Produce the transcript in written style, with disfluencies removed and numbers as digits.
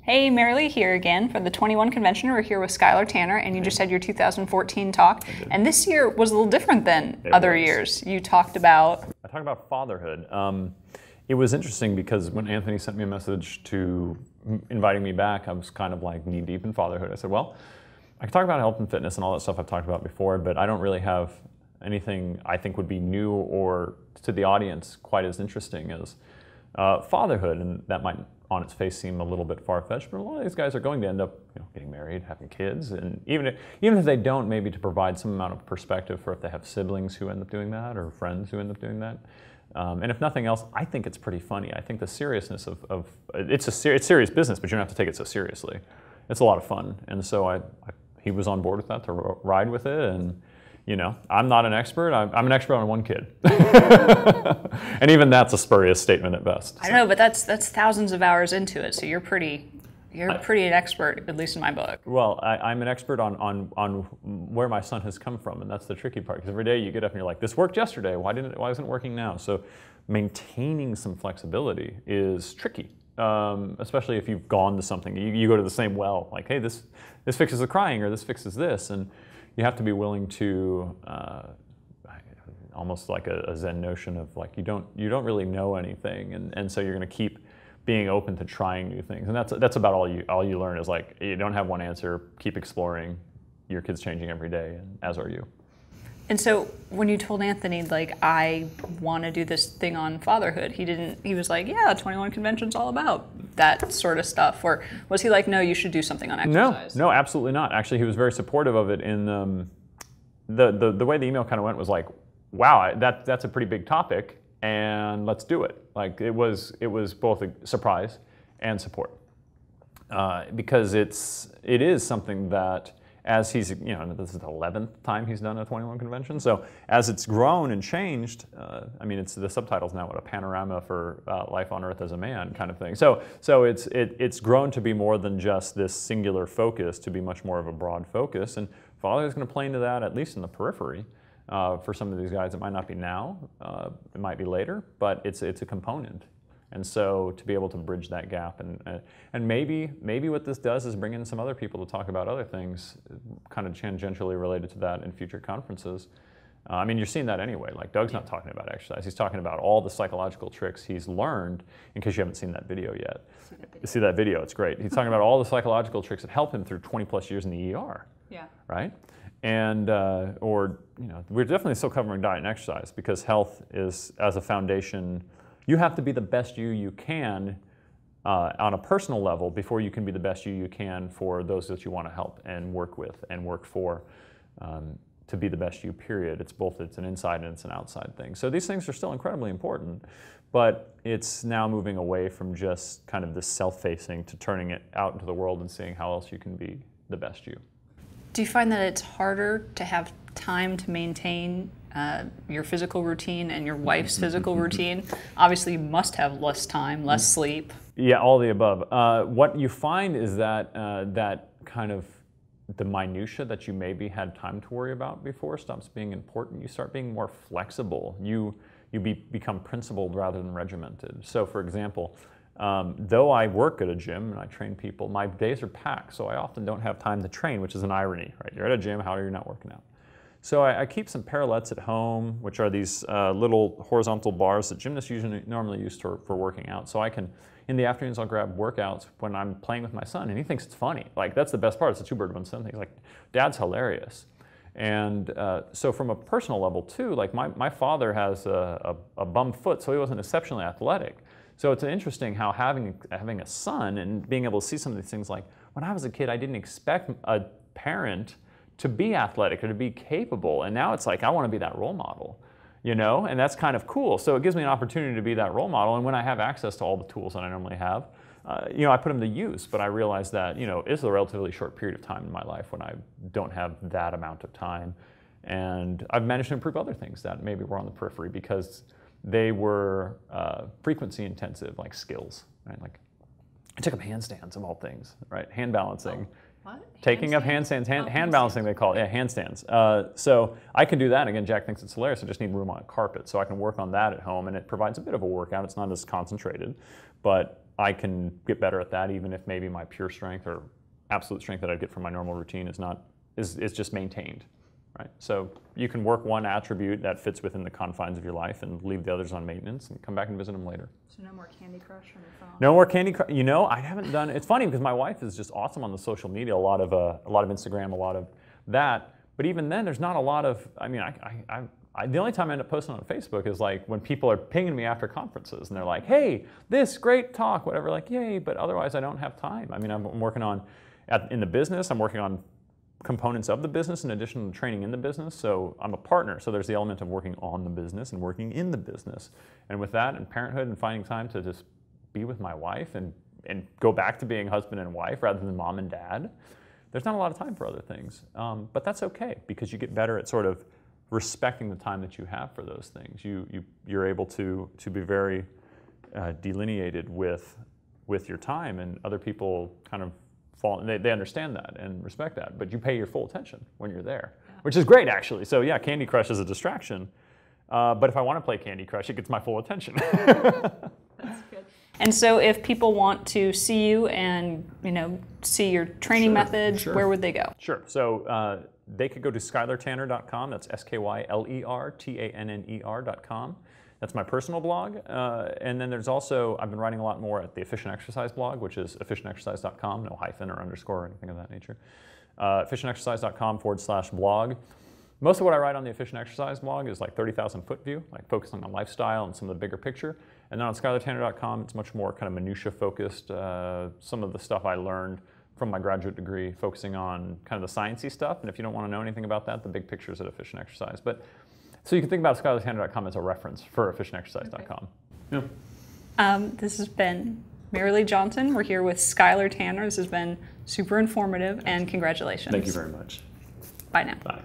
Hey, Mary Lee here again for the 21 convention. We're here with Skyler Tanner, and you just had your 2014 talk. And this year was a little different than other years. You talked about... I talked about fatherhood. It was interesting because when Anthony sent me a message to inviting me back, I was kind of like knee deep in fatherhood. I said, well, I can talk about health and fitness and all that stuff I've talked about before, but I don't really have anything I think would be new or to the audience quite as interesting as fatherhood, and that might on its face seem a little bit far-fetched, but a lot of these guys are going to end up getting married, having kids, and even if they don't, maybe to provide some amount of perspective for if they have siblings who end up doing that or friends who end up doing that. And if nothing else, I think it's pretty funny. I think the seriousness of it's serious business, but you don't have to take it so seriously. It's a lot of fun, and so he was on board with that to ride with it, and I'm not an expert. I'm an expert on one kid, and even that's a spurious statement at best. I know, but that's thousands of hours into it, so you're pretty an expert, at least in my book. Well, I'm an expert on where my son has come from, and that's the tricky part. Because every day you get up and you're like, this worked yesterday. Why isn't it working now? So maintaining some flexibility is tricky, especially if you've gone to something. You go to the same well, like, hey, this fixes the crying, or this fixes this, and you have to be willing to, almost like a Zen notion of like, you don't really know anything, and so you're going to keep being open to trying new things, and that's about all you learn is like, you don't have one answer, keep exploring. Your kid's changing every day, and as are you. And so when you told Anthony, like, I want to do this thing on fatherhood, he was like, yeah, 21 convention's all about that sort of stuff, or was he like, no, you should do something on exercise? No, absolutely not. Actually, he was very supportive of it. In the way the email kind of went was like, wow, that's a pretty big topic, and let's do it. Like, it was both a surprise and support, because it is something that, as he's, this is the 11th time he's done a 21 convention. So as it's grown and changed, it's the subtitle's now a panorama for life on Earth as a man kind of thing. So it's grown to be more than just this singular focus, to be much more of a broad focus. And fatherhood is going to play into that, at least in the periphery. For some of these guys, it might not be now, it might be later, but it's a component. And so to be able to bridge that gap, and maybe what this does is bring in some other people to talk about other things kind of tangentially related to that in future conferences. You're seeing that anyway. Like, Doug's not talking about exercise. He's talking about all the psychological tricks he's learned, in case you haven't seen that video yet. See that video, it's great. He's talking about all the psychological tricks that help him through 20 plus years in the ER. Yeah. Right? And, we're definitely still covering diet and exercise, because health is, as a foundation, you have to be the best you can on a personal level before you can be the best you can for those that you want to help and work with and work for, to be the best you, period. It's an inside and it's an outside thing. So these things are still incredibly important, but it's now moving away from just kind of this self-facing to turning it out into the world and seeing how else you can be the best you. Do you find that it's harder to have time to maintain your physical routine and your wife's physical routine? Obviously, you must have less time, less sleep. Yeah, all the above. What you find is that that kind of the minutia that you maybe had time to worry about before stops being important. You start being more flexible. You become principled rather than regimented. So, for example, though I work at a gym and I train people, my days are packed, so I often don't have time to train, which is an irony, right? You're at a gym, how are you not working out? So I keep some parallettes at home, which are these little horizontal bars that gymnasts normally use for working out. So I can, in the afternoons, I'll grab workouts when I'm playing with my son, and he thinks it's funny. Like, that's the best part. It's a two-bird one stone thing. He's like, Dad's hilarious. And so from a personal level too, like my father has a bum foot, so he wasn't exceptionally athletic. So it's interesting how having a son and being able to see some of these things, like when I was a kid, I didn't expect a parent to be athletic or to be capable, and now it's like I want to be that role model, and that's kind of cool. So it gives me an opportunity to be that role model, and when I have access to all the tools that I normally have, I put them to use, but I realize that it's a relatively short period of time in my life when I don't have that amount of time, and I've managed to improve other things that maybe were on the periphery because they were frequency intensive, like skills, right? Like I took up handstands of all things, right? Hand balancing. Oh, what? Taking up handstands, hand balancing they call it, yeah, handstands. So I can do that. Again, Jack thinks it's hilarious. I just need room on a carpet, so I can work on that at home, and it provides a bit of a workout. It's not as concentrated, but I can get better at that, even if maybe my pure strength or absolute strength that I get from my normal routine is just maintained, right? So you can work one attribute that fits within the confines of your life and leave the others on maintenance and come back and visit them later. So no more Candy Crush on your phone? No more Candy Crush. You know, I haven't done, it's funny because my wife is just awesome on the social media, a lot of Instagram, a lot of that. But even then, there's not a lot of, I mean, the only time I end up posting on Facebook is like when people are pinging me after conferences and they're like, hey, this great talk, whatever, like, yay, but otherwise I don't have time. I mean, I'm working on, in the business, I'm working on components of the business in addition to training in the business. So I'm a partner. So there's the element of working on the business and working in the business. And with that and parenthood and finding time to just be with my wife and go back to being husband and wife rather than mom and dad, there's not a lot of time for other things. But that's okay because you get better at sort of respecting the time that you have for those things. You're able to be very delineated with your time, and other people kind of fall, they understand that and respect that, but you pay your full attention when you're there, which is great actually. So yeah, Candy Crush is a distraction, but if I want to play Candy Crush, it gets my full attention. That's good. And so if people want to see you and see your training methods, where would they go? Sure. So they could go to SkylerTanner.com. That's SkylerTanner.com. That's my personal blog. And then there's also, I've been writing a lot more at the Efficient Exercise blog, which is efficientexercise.com, no hyphen or underscore or anything of that nature. efficientexercise.com/blog. Most of what I write on the Efficient Exercise blog is like 30,000 foot view, like focusing on lifestyle and some of the bigger picture. And then on SkylerTanner.com, it's much more kind of minutia focused. Some of the stuff I learned from my graduate degree, focusing on kind of the sciencey stuff. And if you don't want to know anything about that, the big pictures at Efficient Exercise. But so you can think about SkylerTanner.com as a reference for efficientexercise.com. Okay. Yeah. This has been Mary Lee Johnson. We're here with Skyler Tanner. This has been super informative, and congratulations. Thank you very much. Bye now. Bye.